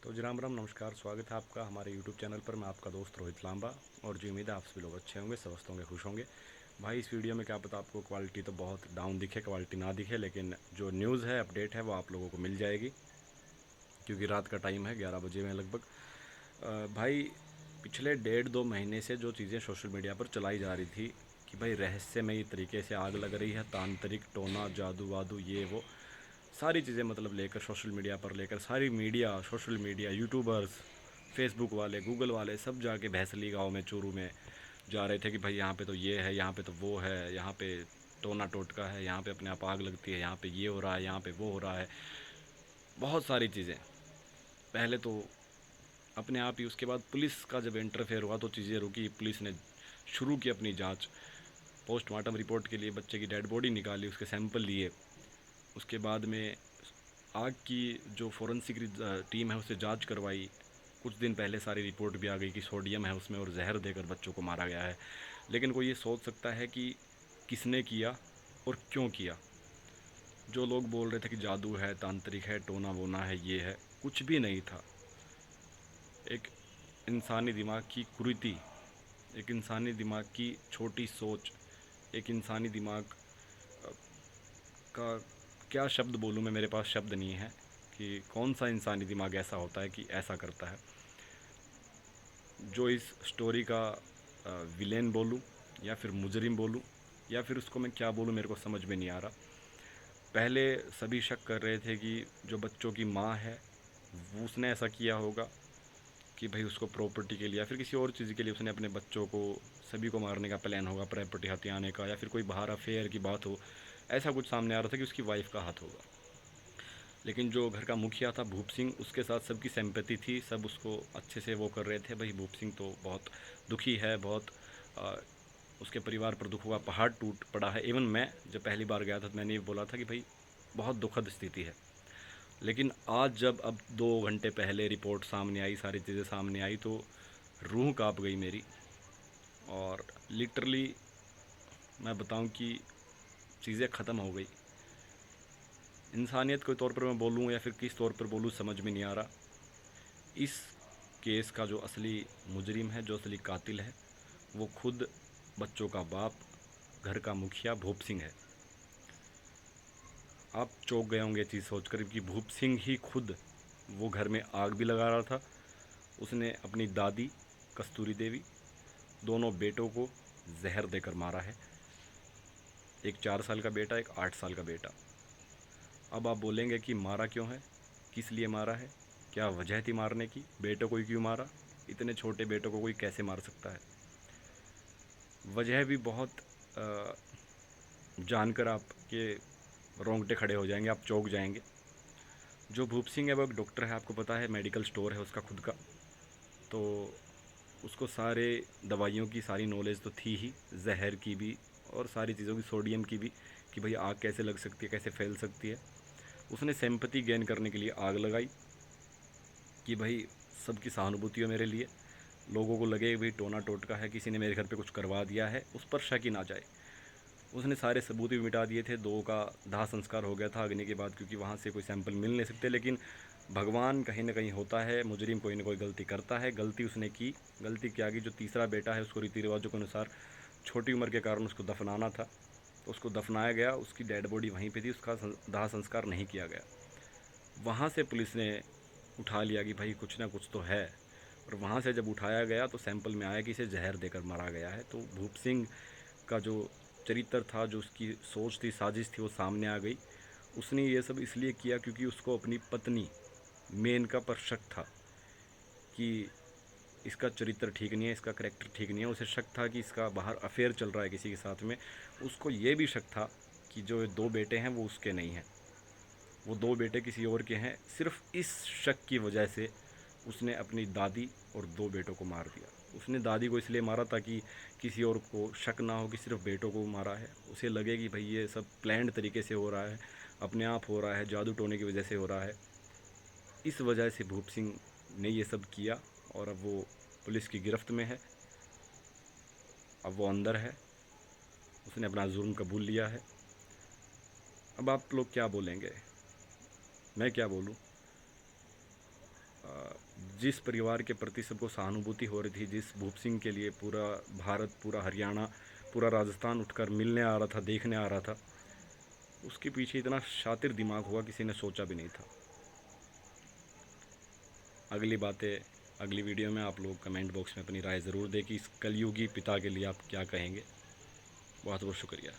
तो जी राम राम, नमस्कार। स्वागत है आपका हमारे यूट्यूब चैनल पर। मैं आपका दोस्त रोहित लांबा। और जी उम्मीद है आप सभी लोग अच्छे होंगे, स्वस्थ होंगे, खुश होंगे। भाई इस वीडियो में क्या पता आपको क्वालिटी तो बहुत डाउन दिखे, क्वालिटी ना दिखे, लेकिन जो न्यूज़ है, अपडेट है, वो आप लोगों को मिल जाएगी, क्योंकि रात का टाइम है, 11 बजे में लगभग। भाई पिछले 1.5-2 महीने से जो चीज़ें सोशल मीडिया पर चलाई जा रही थी कि भाई रहस्यमयी तरीके से आग लग रही है, तांत्रिक टोना जादू वादू ये वो सारी चीज़ें मतलब लेकर सोशल मीडिया पर लेकर सारी media, social media, YouTubers, Facebook वाले, गूगल वाले सब जाके भैंसली गांव में, चूरू में जा रहे थे कि भाई यहाँ पे तो ये है, यहाँ पे तो वो है, यहाँ पे टोना टोटका है, यहाँ पे अपने आप आग लगती है, यहाँ पे ये हो रहा है, यहाँ पे वो हो रहा है, बहुत सारी चीज़ें। पहले तो अपने आप ही, उसके बाद पुलिस का जब इंटरफेयर हुआ तो चीज़ें रुकी। पुलिस ने शुरू की अपनी जांच, पोस्टमार्टम रिपोर्ट के लिए बच्चे की डेड बॉडी निकाली, उसके सैंपल लिए। उसके बाद में आग की जो फोरेंसिक टीम है उससे जांच करवाई। कुछ दिन पहले सारी रिपोर्ट भी आ गई कि सोडियम है उसमें और जहर देकर बच्चों को मारा गया है। लेकिन कोई ये सोच सकता है कि किसने किया और क्यों किया? जो लोग बोल रहे थे कि जादू है, तांत्रिक है, टोना वोना है, ये है, कुछ भी नहीं था। एक इंसानी दिमाग की कुरीति, एक इंसानी दिमाग की छोटी सोच, एक इंसानी दिमाग का क्या शब्द बोलूँ मैं, मेरे पास शब्द नहीं है कि कौन सा इंसानी दिमाग ऐसा होता है कि ऐसा करता है। जो इस स्टोरी का विलेन बोलूँ या फिर मुजरिम बोलूँ या फिर उसको मैं क्या बोलूँ, मेरे को समझ में नहीं आ रहा। पहले सभी शक कर रहे थे कि जो बच्चों की माँ है वो उसने ऐसा किया होगा कि भाई उसको प्रॉपर्टी के लिए या फिर किसी और चीज़ के लिए उसने अपने बच्चों को, सभी को मारने का प्लान होगा, प्रॉपर्टी हथियाने का, या फिर कोई बाहर अफेयर की बात हो। ऐसा कुछ सामने आ रहा था कि उसकी वाइफ का हाथ होगा। लेकिन जो घर का मुखिया था भूप सिंह, उसके साथ सबकी सिंपैथी थी, सब उसको अच्छे से वो कर रहे थे। भाई भूप सिंह तो बहुत दुखी है, बहुत आ, उसके परिवार पर दुख हुआ, पहाड़ टूट पड़ा है। इवन मैं जब पहली बार गया था तो मैंने ये बोला था कि भाई बहुत दुखद स्थिति है। लेकिन आज जब अब 2 घंटे पहले रिपोर्ट सामने आई, सारी चीज़ें सामने आई, तो रूह काँप गई मेरी। और लिटरली मैं बताऊं कि चीज़ें ख़त्म हो गई। इंसानियत के तौर पर मैं बोलूं या फिर किस तौर पर बोलूं, समझ में नहीं आ रहा। इस केस का जो असली मुजरिम है, जो असली कातिल है, वो खुद बच्चों का बाप, घर का मुखिया भूप सिंह है। आप चौंक गए होंगे चीज़ सोचकर कि भूप सिंह ही खुद वो घर में आग भी लगा रहा था। उसने अपनी दादी कस्तूरी देवी, दोनों बेटों को जहर देकर मारा है। एक 4 साल का बेटा, एक 8 साल का बेटा। अब आप बोलेंगे कि मारा क्यों है, किस लिए मारा है, क्या वजह थी मारने की, बेटों को ही क्यों मारा? इतने छोटे बेटों को कोई कैसे मार सकता है? वजह भी बहुत जानकर आपके रोंगटे खड़े हो जाएंगे, आप चौंक जाएंगे। जो भूप सिंह है वो एक डॉक्टर है, आपको पता है, मेडिकल स्टोर है उसका खुद का। तो उसको सारे दवाइयों की सारी नॉलेज तो थी ही, जहर की भी और सारी चीज़ों की, सोडियम की भी, कि भाई आग कैसे लग सकती है, कैसे फैल सकती है। उसने सिंपैथी गेन करने के लिए आग लगाई कि भाई सबकी सहानुभूति हो मेरे लिए, लोगों को लगे भाई टोना टोटका है, किसी ने मेरे घर पे कुछ करवा दिया है, उस पर शक ही ना जाए। उसने सारे सबूत भी मिटा दिए थे। दो का दाह संस्कार हो गया था अग्नि के बाद, क्योंकि वहाँ से कोई सैंपल मिल नहीं सकते। लेकिन भगवान कहीं ना कहीं होता है, मुजरिम कोई ना कोई गलती करता है। गलती उसने की। गलती क्या की? जो तीसरा बेटा है उसको रीति रिवाजों के अनुसार छोटी उम्र के कारण उसको दफनाना था, तो उसको दफनाया गया, उसकी डेड बॉडी वहीं पे थी, उसका दाह संस्कार नहीं किया गया। वहाँ से पुलिस ने उठा लिया कि भाई कुछ ना कुछ तो है। और वहाँ से जब उठाया गया तो सैंपल में आया कि इसे जहर देकर मारा गया है। तो भूप सिंह का जो चरित्र था, जो उसकी सोच थी, साजिश थी, वो सामने आ गई। उसने ये सब इसलिए किया क्योंकि उसको अपनी पत्नी मेनका पर शक था कि इसका चरित्र ठीक नहीं है, इसका करेक्टर ठीक नहीं है। उसे शक था कि इसका बाहर अफेयर चल रहा है किसी के साथ में। उसको ये भी शक था कि जो 2 बेटे हैं वो उसके नहीं हैं, वो 2 बेटे किसी और के हैं। सिर्फ इस शक की वजह से उसने अपनी दादी और 2 बेटों को मार दिया। उसने दादी को इसलिए मारा ताकि किसी और को शक ना हो कि सिर्फ बेटों को मारा है। उसे लगे कि भाई ये सब प्लान्ड तरीके से हो रहा है, अपने आप हो रहा है, जादू टोने की वजह से हो रहा है। इस वजह से भूप सिंह ने ये सब किया और अब वो पुलिस की गिरफ्त में है। अब वो अंदर है, उसने अपना जुर्म कबूल लिया है। अब आप लोग क्या बोलेंगे, मैं क्या बोलूँ? जिस परिवार के प्रति सबको सहानुभूति हो रही थी, जिस भूप सिंह के लिए पूरा भारत, पूरा हरियाणा, पूरा राजस्थान उठकर मिलने आ रहा था, देखने आ रहा था, उसके पीछे इतना शातिर दिमाग हुआ किसी ने सोचा भी नहीं था। अगली बातें अगली वीडियो में आप लोग कमेंट बॉक्स में अपनी राय ज़रूर दें कि इस कलयुगी पिता के लिए आप क्या कहेंगे। बहुत बहुत शुक्रिया।